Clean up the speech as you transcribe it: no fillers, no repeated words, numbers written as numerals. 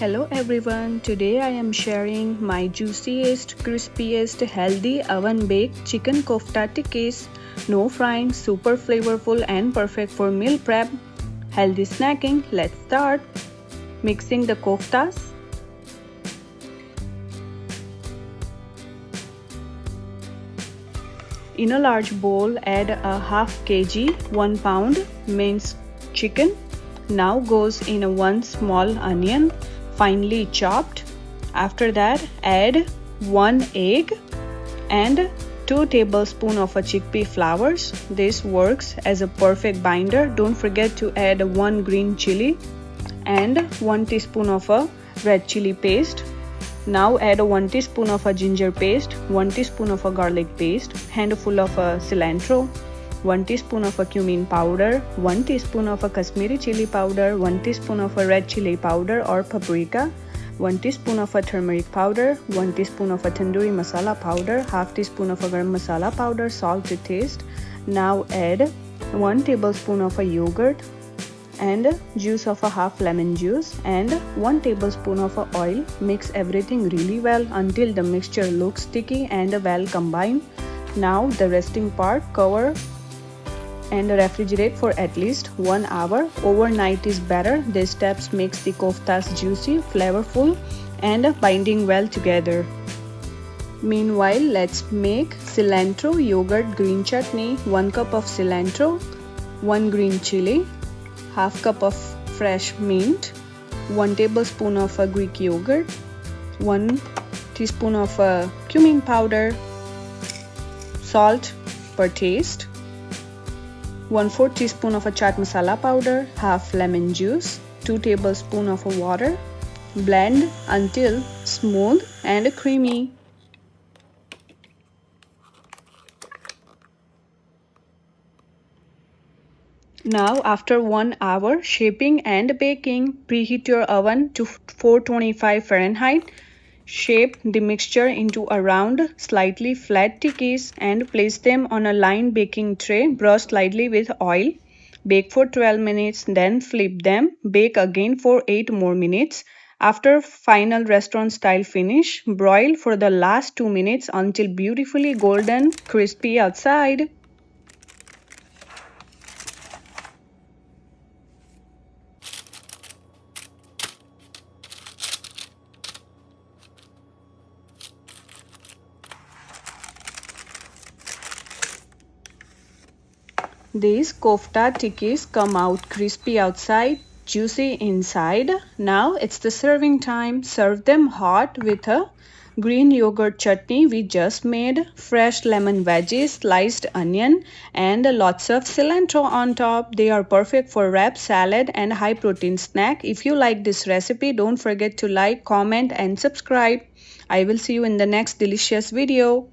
Hello everyone, today I am sharing my juiciest, crispiest, healthy oven-baked chicken kofta tikkis. No frying, super flavorful and perfect for meal prep. Healthy snacking, let's start. Mixing the koftas. In a large bowl, add a half kg, 1 pound minced chicken. Now goes in a 1 small onion, finely chopped. After that, add 1 egg and 2 tablespoons of a chickpea flours. This works as a perfect binder. Don't forget to add 1 green chilli and 1 teaspoon of a red chilli paste. Now add 1 teaspoon of a ginger paste, 1 teaspoon of a garlic paste, handful of a cilantro, 1 teaspoon of a cumin powder, 1 teaspoon of a Kashmiri chili powder, 1 teaspoon of a red chili powder or paprika, 1 teaspoon of a turmeric powder, 1 teaspoon of a tandoori masala powder, half teaspoon of a garam masala powder, salt to taste. Now add 1 tablespoon of a yogurt and juice of a half lemon juice and 1 tablespoon of a oil. Mix everything really well until the mixture looks sticky and well combined. Now the resting part, cover and refrigerate for at least 1 hour. Overnight is better. These steps makes the koftas juicy, flavorful and binding well together. Meanwhile, let's make cilantro yogurt green chutney. 1 cup of cilantro, 1 green chili, half cup of fresh mint, 1 tablespoon of a Greek yogurt, 1 teaspoon of cumin powder, salt per taste, 1/4 teaspoon of a chaat masala powder, half lemon juice, 2 tablespoons of water. Blend until smooth and creamy. Now after 1 hour shaping and baking, preheat your oven to 425 Fahrenheit. Shape the mixture into a round, slightly flat tikkis and place them on a lined baking tray. Brush lightly with oil. Bake for 12 minutes, then flip them. Bake again for 8 more minutes. After final restaurant style finish, broil for the last 2 minutes until beautifully golden, crispy outside. These kofta tikkis come out crispy outside, juicy inside. Now it's the serving time. Serve them hot with a green yogurt chutney we just made, fresh lemon veggies, sliced onion, and lots of cilantro on top. They are perfect for wrap, salad, and high protein snack. If you like this recipe, don't forget to like, comment, and subscribe. I will see you in the next delicious video.